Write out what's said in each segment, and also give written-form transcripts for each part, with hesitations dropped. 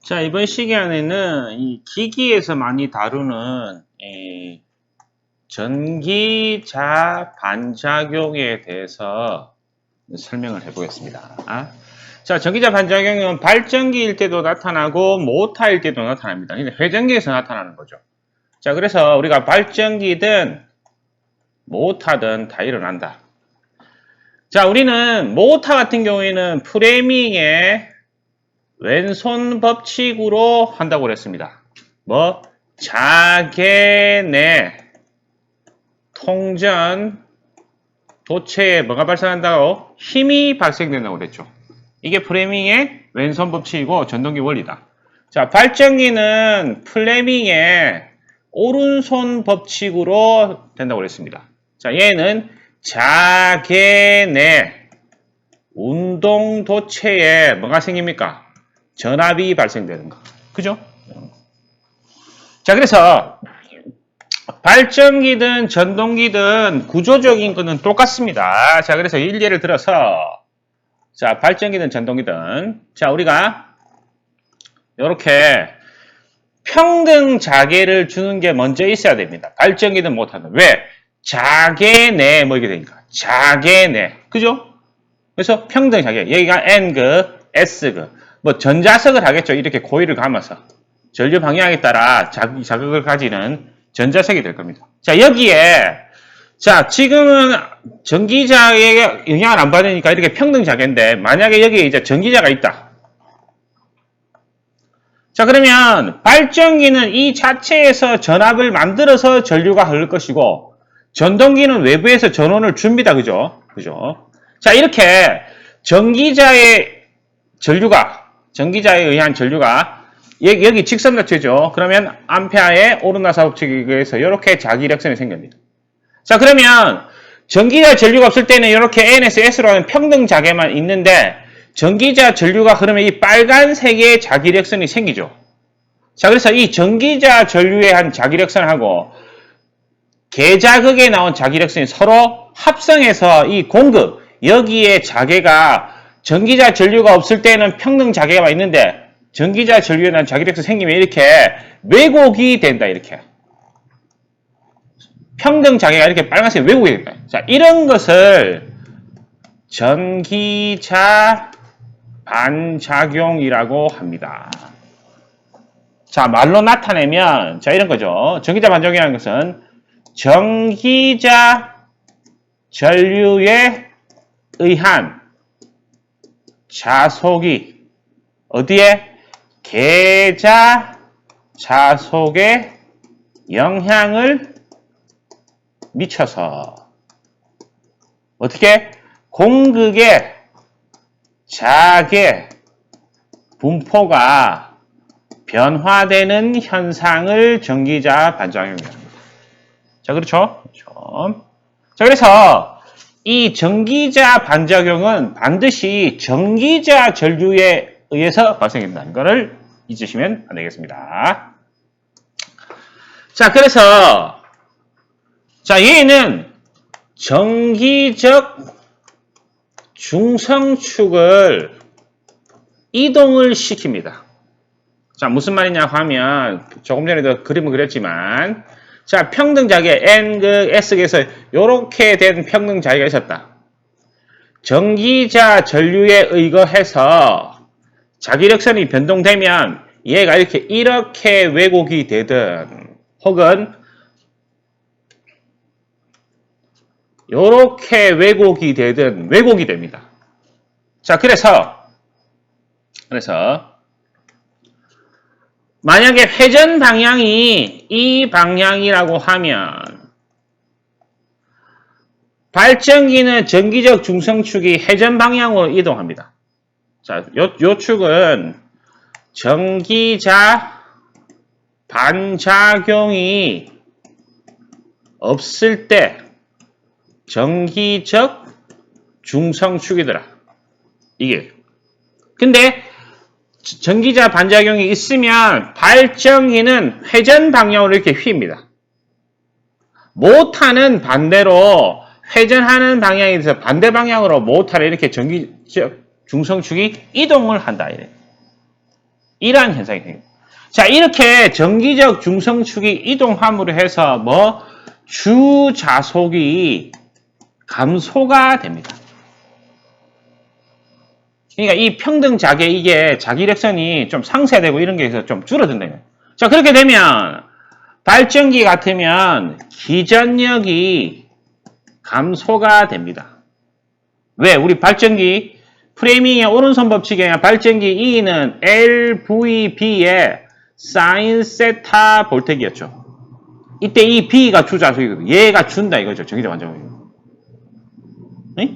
자, 이번 시간에는 이 기기에서 많이 다루는 이 전기자 반작용에 대해서 설명을 해보겠습니다. 자, 전기자 반작용은 발전기일 때도 나타나고 모터일 때도 나타납니다. 근데 회전기에서 나타나는 거죠. 자, 그래서 우리가 발전기든 모터든 다 일어난다. 자, 우리는 모터 같은 경우에는 프레밍에 왼손 법칙으로 한다고 그랬습니다. 자개내 통전 도체에 뭐가 발생한다고? 힘이 발생된다고 그랬죠. 이게 프레밍의 왼손 법칙이고 전동기 원리다. 자, 발전기는 플레밍의 오른손 법칙으로 된다고 그랬습니다. 자, 얘는 자개내 운동 도체에 뭐가 생깁니까? 전압이 발생되는 거. 그죠? 자, 그래서 발전기든 전동기든 구조적인 거는 똑같습니다. 자, 그래서 일례를 들어서 자, 발전기든 전동기든 자, 우리가 이렇게 평등 자개를 주는 게 먼저 있어야 됩니다. 발전기든 모터든. 왜? 자개내 뭐 이게 되니까. 자개내. 그죠? 그래서 평등 자개. 여기가 N극, S극. 뭐 전자석을 하겠죠. 이렇게 고리를 감아서 전류 방향에 따라 자극을 가지는 전자석이 될 겁니다. 자, 여기에 자, 지금은 전기자에 영향을 안 받으니까 이렇게 평등 자개인데 만약에 여기에 이제 전기자가 있다. 자, 그러면 발전기는 이 자체에서 전압을 만들어서 전류가 흐를 것이고 전동기는 외부에서 전원을 줍니다. 그죠? 그죠? 자, 이렇게 전기자의 의한 전류가 여기 직선각체죠. 그러면 암페어의 오르나사 법칙에 의해서 이렇게 자기력선이 생깁니다. 자, 그러면 전기자 전류가 없을 때는 이렇게 N에서 S로 하는 평등 자개만 있는데 전기자 전류가 흐르면 이 빨간색의 자기력선이 생기죠. 자, 그래서 이 전기자 전류에 한 자기력선하고 계자극에 나온 자기력선이 서로 합성해서 이 공극 여기에 자개가 전기자 전류가 없을 때는 평등 자개가 있는데 전기자 전류에 대한 자기력선 생기면 이렇게 왜곡이 된다. 이렇게 평등 자개가 이렇게 빨간색 왜곡이 된다. 자, 이런 것을 전기자 반작용이라고 합니다. 자, 말로 나타내면 자, 이런 거죠. 전기자 반작용이라는 것은 전기자 전류에 의한 자속이 어디에? 계자 자속에 영향을 미쳐서 어떻게? 공극의 자개 분포가 변화되는 현상을 전기자 반작용이라고 합니다. 자, 그렇죠? 그렇죠. 자, 그래서 이 전기자 반작용은 반드시 전기자 전류에 의해서 발생된다는 것을 잊으시면 안 되겠습니다. 자, 그래서 자, 얘는 전기적 중성축을 이동을 시킵니다. 자, 무슨 말이냐고 하면 조금 전에도 그림을 그렸지만 자, 평등 자개 N극 S극에서 이렇게 된 평등 자개가 있었다. 전기자 전류에 의거해서 자기력선이 변동되면 얘가 이렇게 왜곡이 되든 혹은 이렇게 왜곡이 되든 왜곡이 됩니다. 자, 그래서 만약에 회전 방향이 이 방향이라고 하면 발전기는 전기적 중성축이 회전 방향으로 이동합니다. 자, 요 축은 전기자 반작용이 없을 때 전기적 중성축이더라. 이게. 근데 전기자 반작용이 있으면 발전기는 회전 방향으로 이렇게 휩니다. 모터는 반대로 회전하는 방향에 대해서 반대 방향으로 모터를 이렇게 전기적 중성축이 이동을 한다. 이러한 현상이 생깁니다. 자, 이렇게 정기적 중성축이 이동함으로 해서 뭐 주자속이 감소가 됩니다. 그러니까 이 평등자계 이게 자기력선이 좀 상쇄되고 이런 게 있어서 좀 줄어든다. 자, 그렇게 되면 발전기 같으면 기전력이 감소가 됩니다. 왜? 우리 발전기 프레이밍의 오른손 법칙에 발전기 E는 LVB의 사인 세타 볼텍이었죠. 이때 이 B가 주자속이거든요. 얘가 준다 이거죠. 정기적 반전이. 네?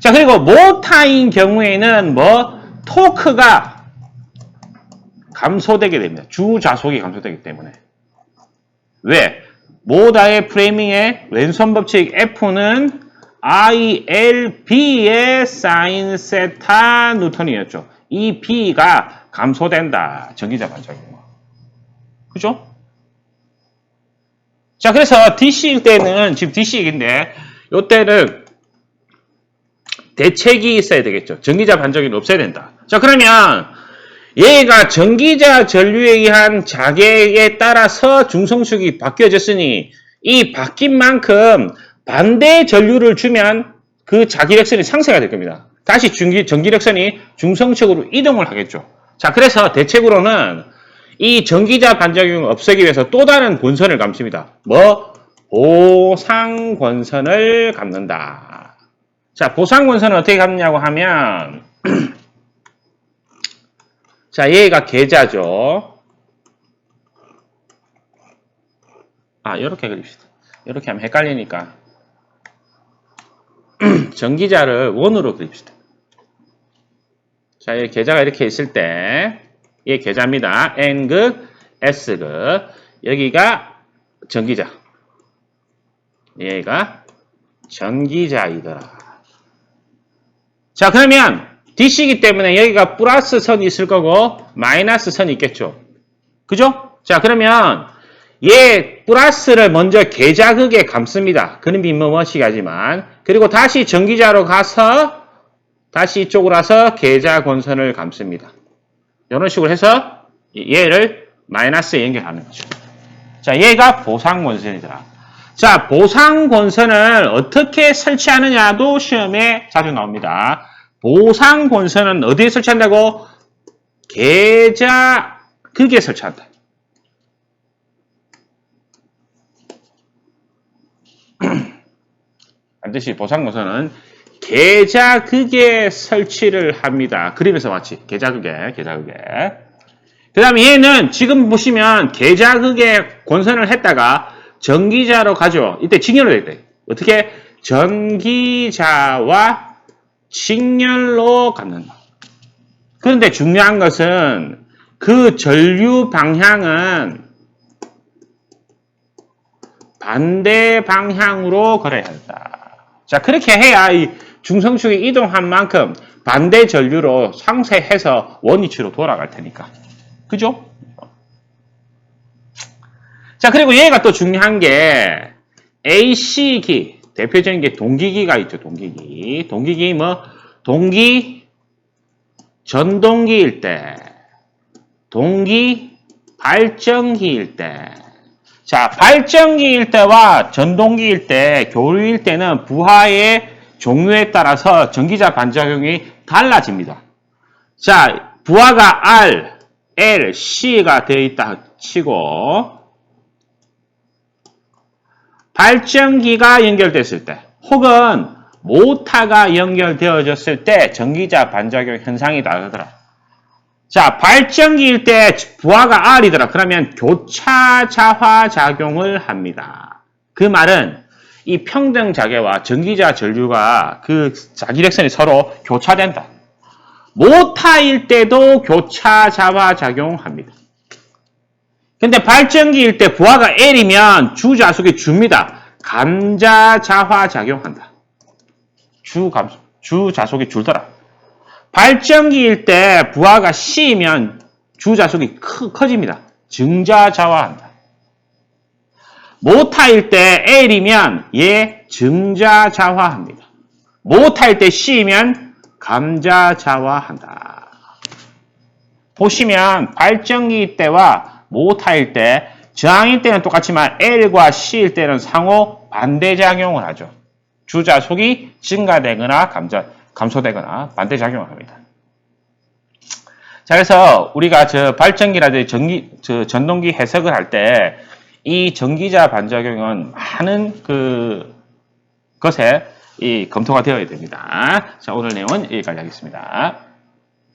자, 그리고 모타인 경우에는 뭐 토크가 감소되게 됩니다. 주자속이 감소되기 때문에. 왜? 모다의 프레이밍의 왼손 법칙 F는 ILB의 사인 세타 뉴턴이었죠. 이 B가 감소된다. 전기자 반작용. 그죠? 자, 그래서 DC일 때는, 지금 DC인데, 요때는 대책이 있어야 되겠죠. 전기자 반작용을 없애야 된다. 자, 그러면 얘가 전기자 전류에 의한 자객에 따라서 중성축이 바뀌어졌으니 이 바뀐 만큼 반대 전류를 주면 그 자기력선이 상쇄가 될 겁니다. 다시 전기력선이 중성축으로 이동을 하겠죠. 자, 그래서 대책으로는 이 전기자 반작용을 없애기 위해서 또 다른 권선을 감습니다. 뭐? 보상권선을 감는다. 자, 보상권선은 어떻게 감느냐고 하면 자, 얘가 계좌죠. 아, 이렇게 그립시다. 이렇게 하면 헷갈리니까 전기자를 원으로 그립시다. 자, 이 계좌가 이렇게 있을 때 얘 계좌입니다. N극, S극. 여기가 전기자. 얘가 전기자이더라. 자, 그러면 DC이기 때문에 여기가 플러스 선이 있을 거고 마이너스 선이 있겠죠. 그죠? 자, 그러면 얘 플러스를 먼저 계좌극에 감습니다. 그림이 뭐뭐시하지만 그리고 다시 전기자로 가서 다시 이쪽으로 와서 계좌 권선을 감습니다. 이런 식으로 해서 얘를 마이너스에 연결하는 거죠. 자, 얘가 보상권선이더라. 자, 보상권선을 어떻게 설치하느냐도 시험에 자주 나옵니다. 보상권선은 어디에 설치한다고? 계좌극에 설치한다. 반드시 보상권선은 계좌극에 설치를 합니다. 그림에서 마치 계좌극에. 그 다음에 얘는 지금 보시면 계좌극에 권선을 했다가 전기자로 가죠. 이때 직렬로 될 때. 어떻게? 전기자와 직렬로 갖는다. 그런데 중요한 것은 그 전류 방향은 반대 방향으로 걸어야 한다. 자, 그렇게 해야 이 중성축이 이동한 만큼 반대 전류로 상쇄해서 원위치로 돌아갈 테니까. 그죠? 자, 그리고 얘가 또 중요한 게 AC기. 대표적인 게 동기기가 있죠. 동기기. 동기기 뭐? 동기 전동기일 때. 동기 발전기일 때. 자, 발전기일 때와 전동기일 때, 교류일 때는 부하의 종류에 따라서 전기자 반작용이 달라집니다. 자, 부하가 R, L, C가 되어 있다 치고 발전기가 연결됐을 때 혹은 모터가 연결되어졌을 때 전기자 반작용 현상이 다르더라. 자, 발전기일 때 부하가 R이더라. 그러면 교차 자화 작용을 합니다. 그 말은 이 평등 자계와 전기자 전류가 그 자기력선이 서로 교차된다. 모터일 때도 교차 자화 작용합니다. 근데 발전기일 때 부하가 L이면 주자속이 줍니다. 감자 자화 작용한다. 주자속이 줄더라. 발전기일 때 부하가 C이면 주자속이 커집니다. 증자자화한다. 모터일 때 L이면 얘 증자자화합니다. 모터일 때 C이면 감자자화한다. 보시면 발전기 때와 모타일 때 저항일 때는 똑같지만 L과 C일 때는 상호 반대작용을 하죠. 주자속이 증가되거나 감소되거나 반대작용을 합니다. 자, 그래서 우리가 저 발전기라든지 전동기 해석을 할 때 이 전기자 반작용은 많은 것에 검토가 되어야 됩니다. 자, 오늘 내용은 여기까지 하겠습니다.